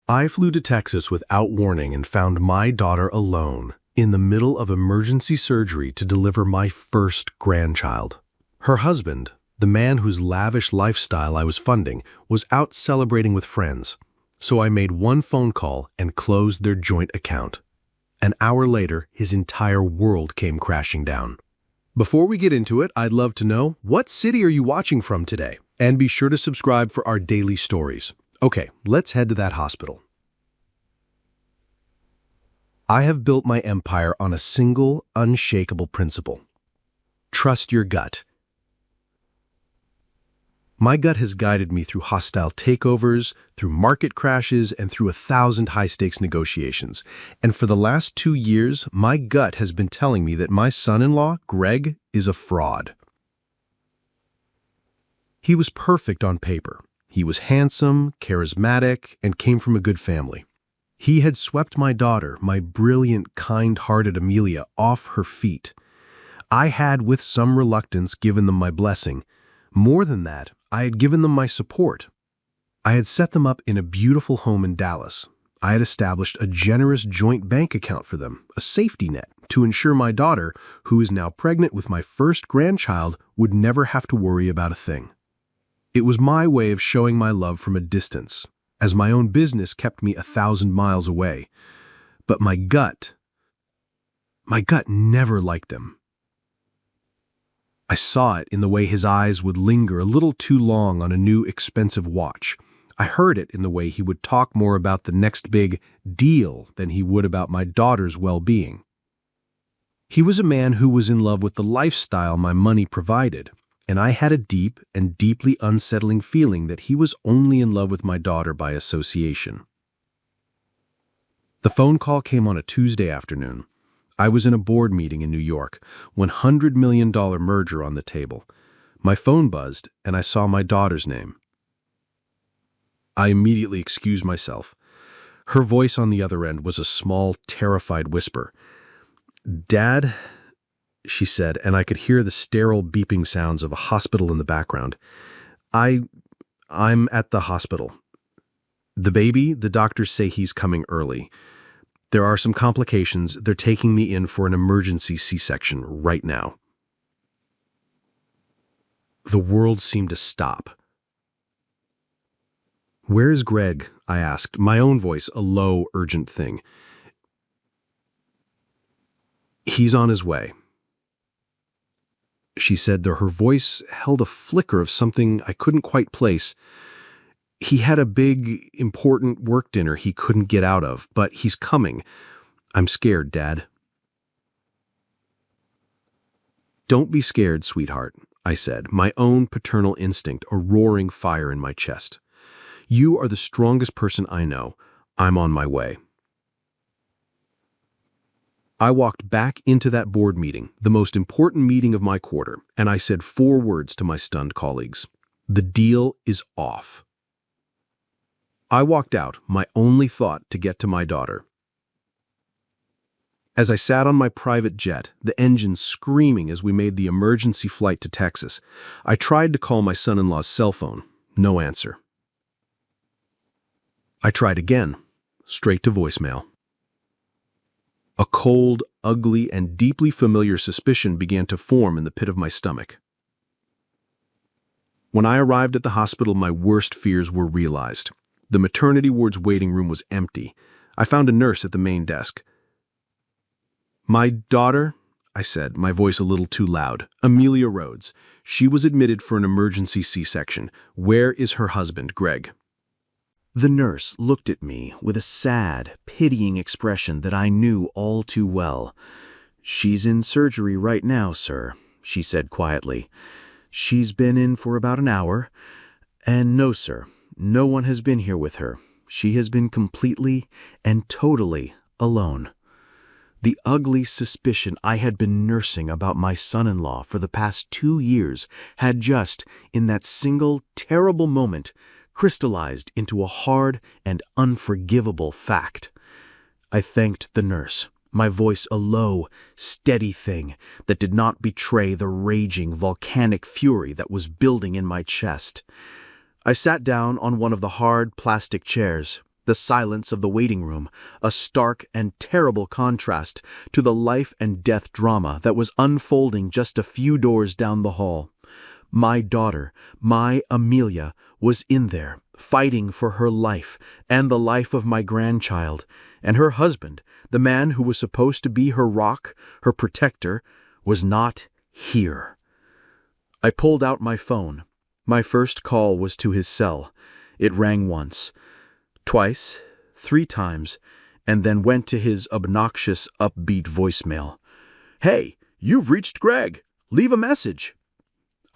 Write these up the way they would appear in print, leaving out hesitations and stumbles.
I flew to Texas without warning and found my daughter alone, in the middle of emergency surgery to deliver my first grandchild. Her husband, the man whose lavish lifestyle I was funding, was out celebrating with friends, so I made one phone call and closed their joint account. An hour later, his entire world came crashing down. Before we get into it, I'd love to know, what city are you watching from today? And be sure to subscribe for our daily stories. Okay, let's head to that hospital. I have built my empire on a single, unshakable principle. Trust your gut. My gut has guided me through hostile takeovers, through market crashes, and through 1,000 high-stakes negotiations. And for the last 2 years, my gut has been telling me that my son-in-law, Greg, is a fraud. He was perfect on paper. He was handsome, charismatic, and came from a good family. He had swept my daughter, my brilliant, kind-hearted Amelia, off her feet. I had, with some reluctance, given them my blessing. More than that, I had given them my support. I had set them up in a beautiful home in Dallas. I had established a generous joint bank account for them, a safety net, to ensure my daughter, who is now pregnant with my first grandchild, would never have to worry about a thing. It was my way of showing my love from a distance, as my own business kept me 1,000 miles away. But my gut never liked them. I saw it in the way his eyes would linger a little too long on a new expensive watch. I heard it in the way he would talk more about the next big deal than he would about my daughter's well-being. He was a man who was in love with the lifestyle my money provided, and I had a deep and deeply unsettling feeling that he was only in love with my daughter by association. The phone call came on a Tuesday afternoon. I was in a board meeting in New York, $100 million merger on the table. My phone buzzed, and I saw my daughter's name. I immediately excused myself. Her voice on the other end was a small, terrified whisper. "Dad," she said, and I could hear the sterile beeping sounds of a hospital in the background. I'm at the hospital. The baby, the doctors say he's coming early. There are some complications. They're taking me in for an emergency C-section right now. The world seemed to stop. "Where is Greg?" I asked, my own voice a low, urgent thing. "He's on his way," she said, though her voice held a flicker of something I couldn't quite place. "He had a big, important work dinner he couldn't get out of, but he's coming. I'm scared, Dad." "Don't be scared, sweetheart," I said, my own paternal instinct a roaring fire in my chest. "You are the strongest person I know. I'm on my way." I walked back into that board meeting, the most important meeting of my quarter, and I said 4 words to my stunned colleagues. The deal is off. I walked out, my only thought to get to my daughter. As I sat on my private jet, the engine screaming as we made the emergency flight to Texas, I tried to call my son-in-law's cell phone. No answer. I tried again, straight to voicemail. A cold, ugly, and deeply familiar suspicion began to form in the pit of my stomach. When I arrived at the hospital, my worst fears were realized. The maternity ward's waiting room was empty. I found a nurse at the main desk. "My daughter," I said, my voice a little too loud, "Amelia Rhodes. She was admitted for an emergency C-section. Where is her husband, Greg?" The nurse looked at me with a sad, pitying expression that I knew all too well. "She's in surgery right now, sir," she said quietly. "She's been in for about an hour. And no, sir, no one has been here with her. She has been completely and totally alone." The ugly suspicion I had been nursing about my son-in-law for the past 2 years had just, in that single terrible moment, crystallized into a hard and unforgivable fact. I thanked the nurse, my voice a low, steady thing that did not betray the raging, volcanic fury that was building in my chest. I sat down on one of the hard plastic chairs, The silence of the waiting room, a stark and terrible contrast to the life and death drama that was unfolding just a few doors down the hall. My daughter, my Amelia, was in there, fighting for her life and the life of my grandchild, and her husband, the man who was supposed to be her rock, her protector, was not here. I pulled out my phone. My first call was to his cell. It rang once, twice, 3 times, and then went to his obnoxious, upbeat voicemail. "Hey, you've reached Greg. Leave a message."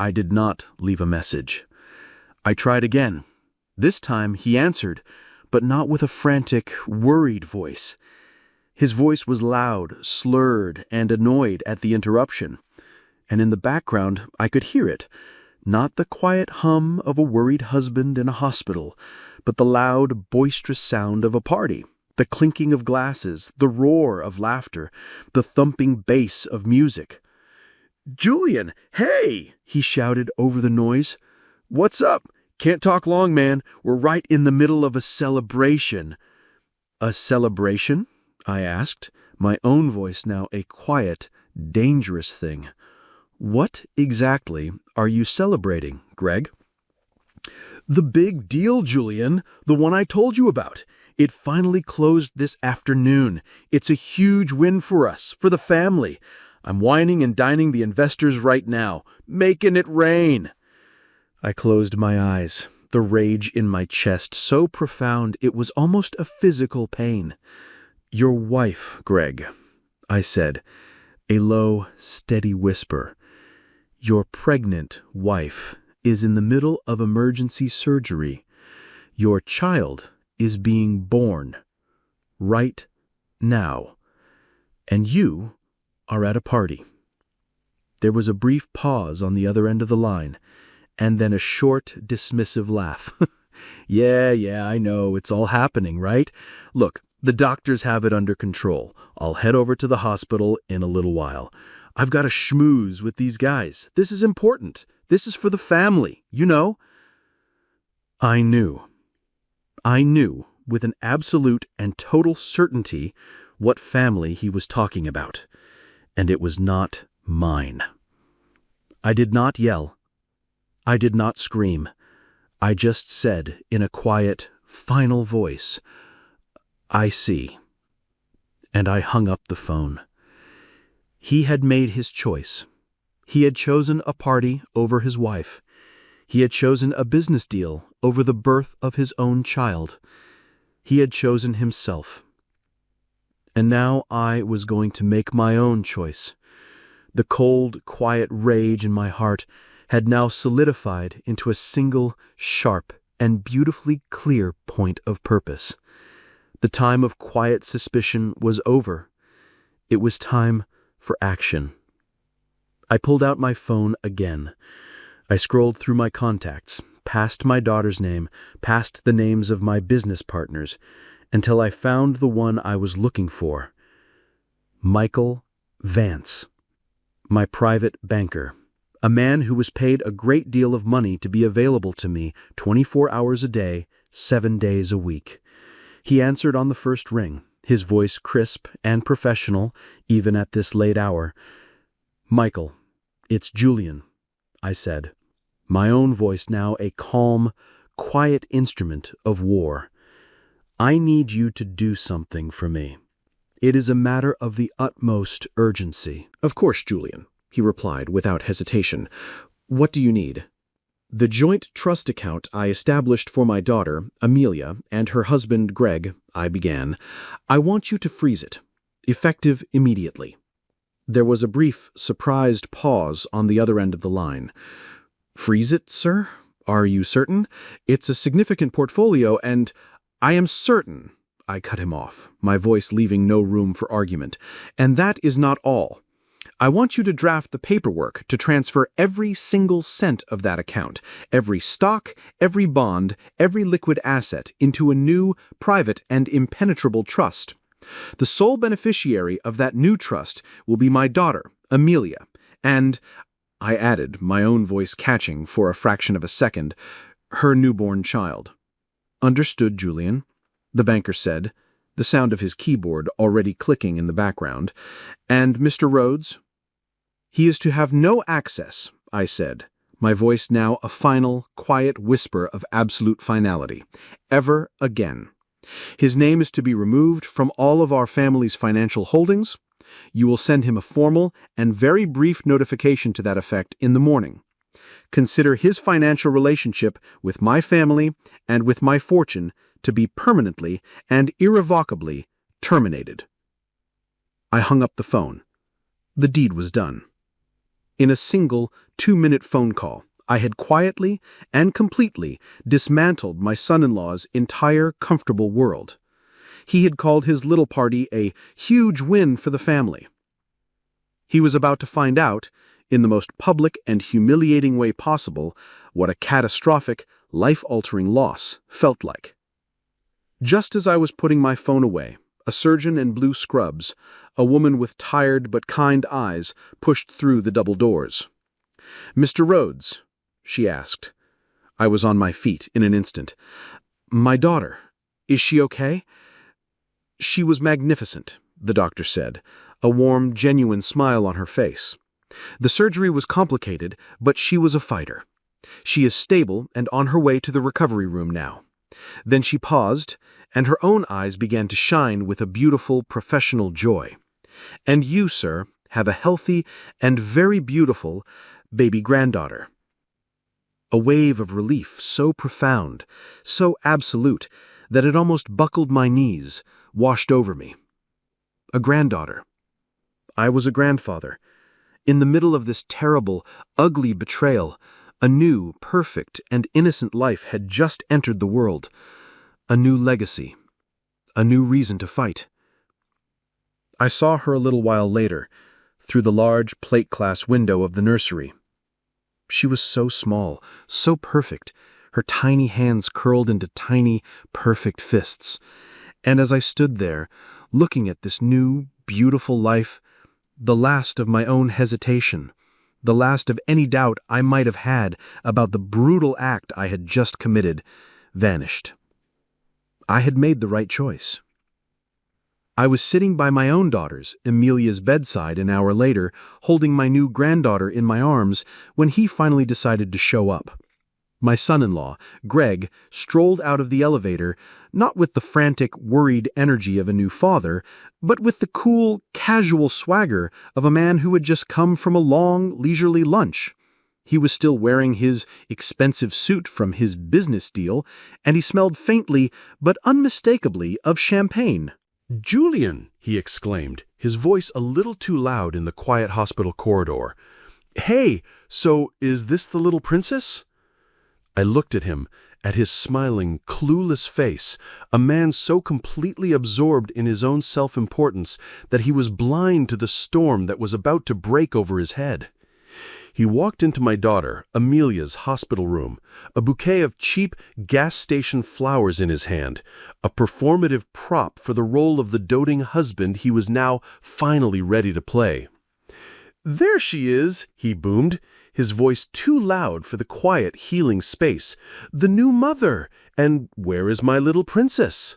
I did not leave a message. I tried again. This time he answered, but not with a frantic, worried voice. His voice was loud, slurred, and annoyed at the interruption. And in the background, I could hear it. Not the quiet hum of a worried husband in a hospital, but the loud, boisterous sound of a party, the clinking of glasses, the roar of laughter, the thumping bass of music. "Julian, hey!" he shouted over the noise. "What's up? Can't talk long, man. We're right in the middle of a celebration." "A celebration?" I asked, my own voice now a quiet, dangerous thing. "What exactly are you celebrating, Greg?" "The big deal, Julian, the one I told you about. It finally closed this afternoon. It's a huge win for us, for the family. I'm wining and dining the investors right now, making it rain." I closed my eyes, the rage in my chest so profound it was almost a physical pain. "Your wife, Greg," I said, a low, steady whisper. "Your pregnant wife is in the middle of emergency surgery. Your child is being born right now, and you are at a party." There was a brief pause on the other end of the line, and then a short, dismissive laugh. Yeah, I know, it's all happening, right? Look, the doctors have it under control. I'll head over to the hospital in a little while. I've got to schmooze with these guys. This is important. This is for the family, you know? I knew with an absolute and total certainty what family he was talking about, and it was not mine. I did not yell. I did not scream. I just said in a quiet, final voice, "I see." And I hung up the phone. He had made his choice. He had chosen a party over his wife. He had chosen a business deal over the birth of his own child. He had chosen himself. And now I was going to make my own choice. The cold, quiet rage in my heart had now solidified into a single, sharp, and beautifully clear point of purpose. The time of quiet suspicion was over. It was time for action. I pulled out my phone again. I scrolled through my contacts, past my daughter's name, past the names of my business partners, until I found the one I was looking for. Michael Vance, my private banker, a man who was paid a great deal of money to be available to me 24 hours a day, 7 days a week. He answered on the first ring, his voice crisp and professional, even at this late hour. "Michael, it's Julian," I said, my own voice now a calm, quiet instrument of war. "I need you to do something for me. It is a matter of the utmost urgency." "Of course, Julian," he replied without hesitation. "What do you need?" "The joint trust account I established for my daughter, Amelia, and her husband, Greg," I began. "I want you to freeze it, effective immediately." There was a brief, surprised pause on the other end of the line. "Freeze it, sir? Are you certain? It's a significant portfolio, and—" "I am certain," I cut him off, my voice leaving no room for argument. "And that is not all. I want you to draft the paperwork to transfer every single cent of that account, every stock, every bond, every liquid asset into a new, private, and impenetrable trust. The sole beneficiary of that new trust will be my daughter, Amelia, and," I added, my own voice catching for a fraction of a second, "her newborn child." "Understood, Julian." the banker said, the sound of his keyboard already clicking in the background. And Mr. Rhodes? He is to have no access, I said, my voice now a final, quiet whisper of absolute finality. Ever again. His name is to be removed from all of our family's financial holdings. You will send him a formal and very brief notification to that effect in the morning. Consider his financial relationship with my family and with my fortune to be permanently and irrevocably terminated. I hung up the phone. The deed was done. In a single 2-minute phone call, I had quietly and completely dismantled my son-in-law's entire comfortable world. He had called his little party a huge win for the family. He was about to find out, in the most public and humiliating way possible, what a catastrophic, life-altering loss felt like. Just as I was putting my phone away, a surgeon in blue scrubs, a woman with tired but kind eyes, pushed through the double doors. "Mr. Rhodes," she asked. I was on my feet in an instant. "My daughter, is she okay?" "She was magnificent," the doctor said, a warm, genuine smile on her face. "The surgery was complicated, but she was a fighter. She is stable and on her way to the recovery room now." Then she paused, and her own eyes began to shine with a beautiful, professional joy. "And you, sir, have a healthy and very beautiful baby granddaughter." A wave of relief so profound, so absolute, that it almost buckled my knees, washed over me. A granddaughter. I was a grandfather. In the middle of this terrible, ugly betrayal, a new, perfect, and innocent life had just entered the world. A new legacy. A new reason to fight. I saw her a little while later, through the large plate-glass window of the nursery. She was so small, so perfect, her tiny hands curled into tiny, perfect fists. And as I stood there, looking at this new, beautiful life, the last of my own hesitation, the last of any doubt I might have had about the brutal act I had just committed, vanished. I had made the right choice. I was sitting by my own daughter's, Amelia's, bedside an hour later, holding my new granddaughter in my arms, when he finally decided to show up. My son-in-law, Greg, strolled out of the elevator, not with the frantic, worried energy of a new father, but with the cool, casual swagger of a man who had just come from a long, leisurely lunch. He was still wearing his expensive suit from his business deal, and he smelled faintly but unmistakably of champagne. "Julian!" he exclaimed, his voice a little too loud in the quiet hospital corridor. "Hey, so is this the little princess?" I looked at him, at his smiling, clueless face, a man so completely absorbed in his own self-importance that he was blind to the storm that was about to break over his head. He walked into my daughter, Amelia's, hospital room, a bouquet of cheap gas station flowers in his hand, a performative prop for the role of the doting husband he was now finally ready to play. "There she is," he boomed, his voice too loud for the quiet, healing space. "The new mother! And where is my little princess?"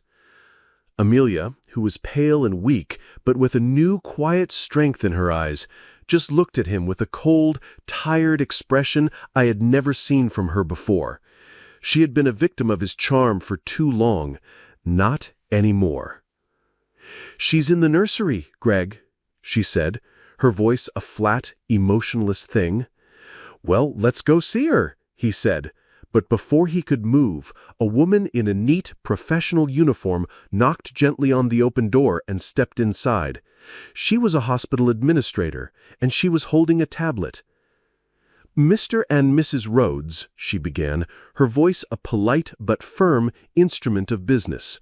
Amelia, who was pale and weak, but with a new, quiet strength in her eyes, just looked at him with a cold, tired expression I had never seen from her before. She had been a victim of his charm for too long. Not anymore. "She's in the nursery, Greg," she said, her voice a flat, emotionless thing. "Well, let's go see her," he said. But before he could move, a woman in a neat, professional uniform knocked gently on the open door and stepped inside. She was a hospital administrator, and she was holding a tablet. "Mr. and Mrs. Rhodes," she began, her voice a polite but firm instrument of business.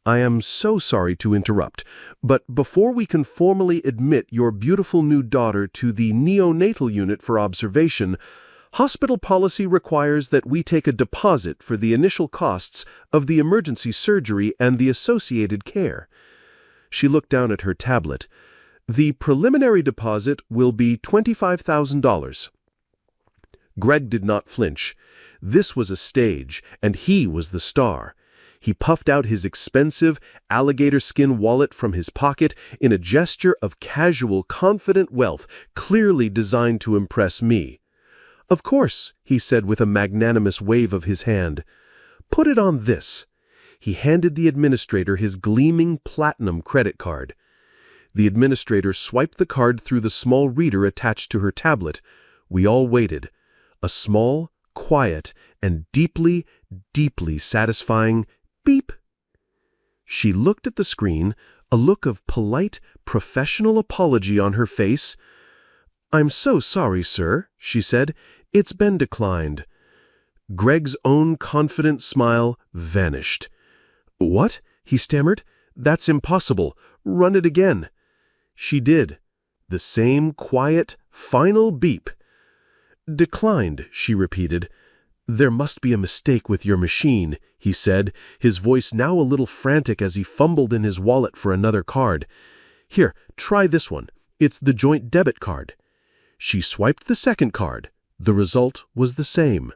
"I am so sorry to interrupt, but before we can formally admit your beautiful new daughter to the neonatal unit for observation, hospital policy requires that we take a deposit for the initial costs of the emergency surgery and the associated care." She looked down at her tablet. "The preliminary deposit will be $25,000. Greg did not flinch. This was a stage, and he was the star. He puffed out his expensive alligator skin wallet from his pocket in a gesture of casual, confident wealth clearly designed to impress me. "Of course," he said with a magnanimous wave of his hand. "Put it on this." He handed the administrator his gleaming platinum credit card. The administrator swiped the card through the small reader attached to her tablet. We all waited. A small, quiet, and deeply, deeply satisfying beep. She looked at the screen, a look of polite, professional apology on her face. "I'm so sorry, sir," she said. "It's been declined." Greg's own confident smile vanished. "What?" he stammered. "That's impossible. Run it again." She did. The same quiet, final beep. "Declined," she repeated. "There must be a mistake with your machine," he said, his voice now a little frantic as he fumbled in his wallet for another card. "Here, try this one. It's the joint debit card." She swiped the second card. The result was the same.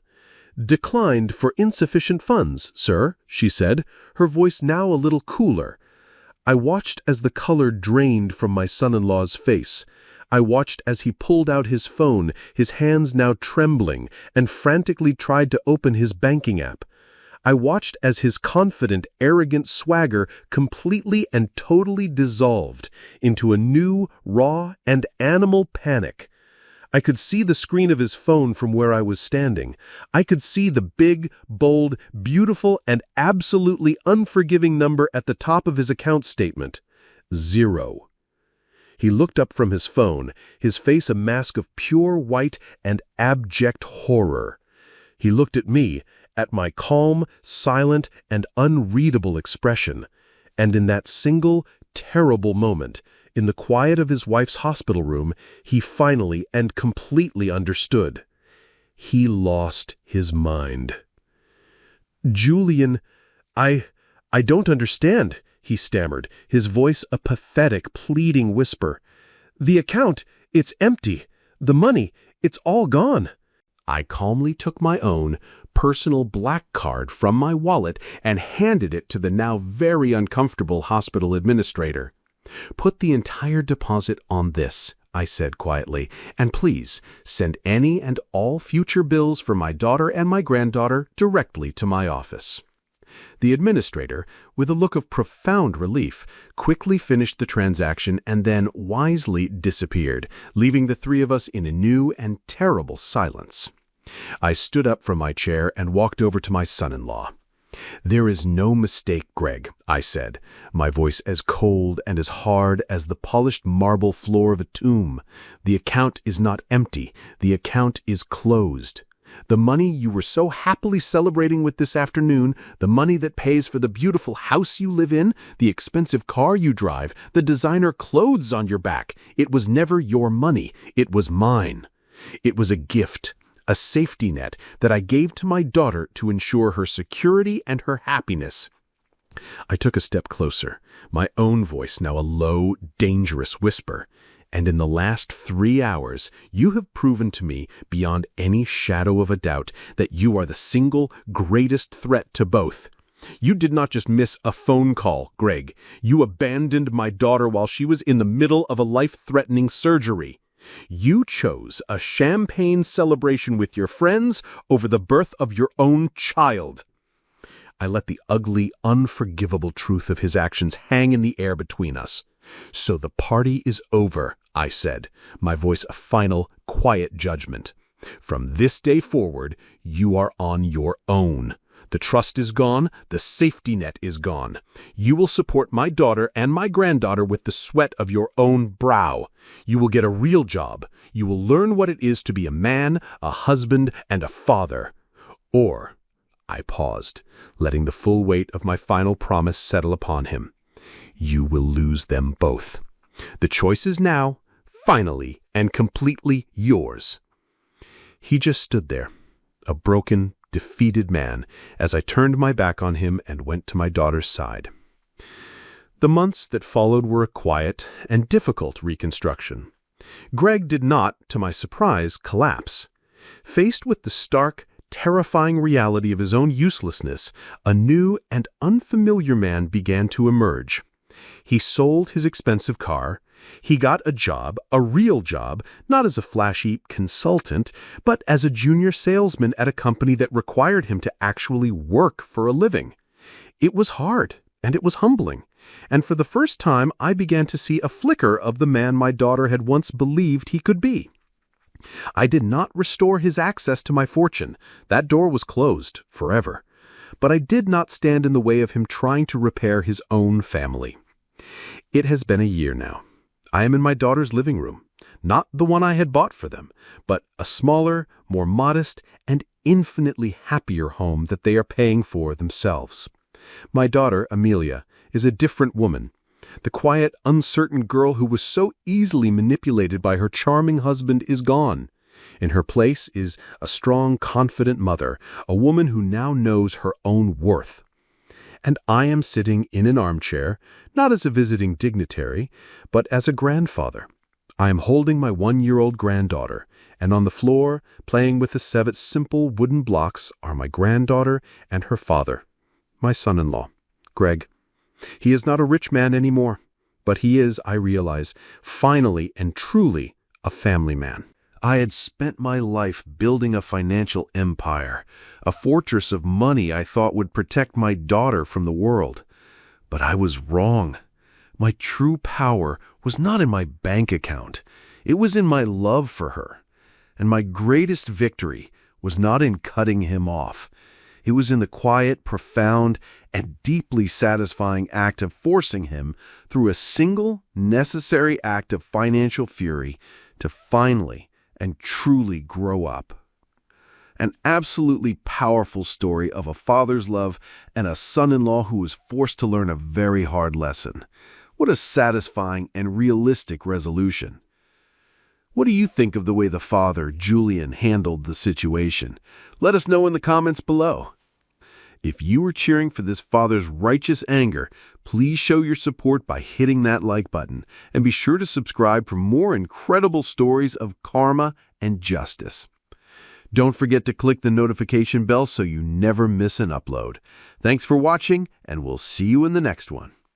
"Declined for insufficient funds, sir," she said, her voice now a little cooler. I watched as the color drained from my son-in-law's face. I watched as he pulled out his phone, his hands now trembling, and frantically tried to open his banking app. I watched as his confident, arrogant swagger completely and totally dissolved into a new, raw, and animal panic. I could see the screen of his phone from where I was standing. I could see the big, bold, beautiful, and absolutely unforgiving number at the top of his account statement. 0. He looked up from his phone, his face a mask of pure white and abject horror. He looked at me, at my calm, silent, and unreadable expression. And in that single, terrible moment, in the quiet of his wife's hospital room, he finally and completely understood. He lost his mind. "Julian, I don't understand," he stammered, his voice a pathetic, pleading whisper. "The account, it's empty. The money, it's all gone." I calmly took my own personal black card from my wallet and handed it to the now very uncomfortable hospital administrator. "Put the entire deposit on this," I said quietly, "and please send any and all future bills for my daughter and my granddaughter directly to my office." The administrator, with a look of profound relief, quickly finished the transaction and then wisely disappeared, leaving the three of us in a new and terrible silence. I stood up from my chair and walked over to my son-in-law. "There is no mistake, Greg," I said, my voice as cold and as hard as the polished marble floor of a tomb. "The account is not empty. The account is closed. The money you were so happily celebrating with this afternoon, the money that pays for the beautiful house you live in, the expensive car you drive, the designer clothes on your back, it was never your money. It was mine. It was a gift. A safety net that I gave to my daughter to ensure her security and her happiness." I took a step closer, my own voice now a low, dangerous whisper. "And in the last 3 hours, you have proven to me, beyond any shadow of a doubt, that you are the single greatest threat to both. You did not just miss a phone call, Greg. You abandoned my daughter while she was in the middle of a life-threatening surgery. You chose a champagne celebration with your friends over the birth of your own child." I let the ugly, unforgivable truth of his actions hang in the air between us. "So the party is over," I said, my voice a final, quiet judgment. "From this day forward, you are on your own. The trust is gone, the safety net is gone. You will support my daughter and my granddaughter with the sweat of your own brow. You will get a real job. You will learn what it is to be a man, a husband, and a father. Or," I paused, letting the full weight of my final promise settle upon him, "you will lose them both. The choice is now, finally and completely yours." He just stood there, a broken, defeated man, as I turned my back on him and went to my daughter's side. The months that followed were a quiet and difficult reconstruction. Greg did not, to my surprise, collapse. Faced with the stark, terrifying reality of his own uselessness, a new and unfamiliar man began to emerge. He sold his expensive car. He got a job, a real job, not as a flashy consultant, but as a junior salesman at a company that required him to actually work for a living. It was hard, and it was humbling, and for the first time I began to see a flicker of the man my daughter had once believed he could be. I did not restore his access to my fortune. That door was closed forever. But I did not stand in the way of him trying to repair his own family. It has been a year now. I am in my daughter's living room, not the one I had bought for them, but a smaller, more modest, and infinitely happier home that they are paying for themselves. My daughter, Amelia, is a different woman. The quiet, uncertain girl who was so easily manipulated by her charming husband is gone. In her place is a strong, confident mother, a woman who now knows her own worth. And I am sitting in an armchair, not as a visiting dignitary, but as a grandfather. I am holding my 1-year-old granddaughter, and on the floor, playing with the 7 simple wooden blocks, are my granddaughter and her father, my son-in-law, Greg. He is not a rich man anymore, but he is, I realize, finally and truly a family man. I had spent my life building a financial empire, a fortress of money I thought would protect my daughter from the world. But I was wrong. My true power was not in my bank account. It was in my love for her. And my greatest victory was not in cutting him off. It was in the quiet, profound, and deeply satisfying act of forcing him, through a single, necessary act of financial fury, to finally and truly grow up. An absolutely powerful story of a father's love and a son-in-law who was forced to learn a very hard lesson. What a satisfying and realistic resolution. What do you think of the way the father, Julian, handled the situation? Let us know in the comments below. If you are cheering for this father's righteous anger, please show your support by hitting that like button, and be sure to subscribe for more incredible stories of karma and justice. Don't forget to click the notification bell so you never miss an upload. Thanks for watching, and we'll see you in the next one.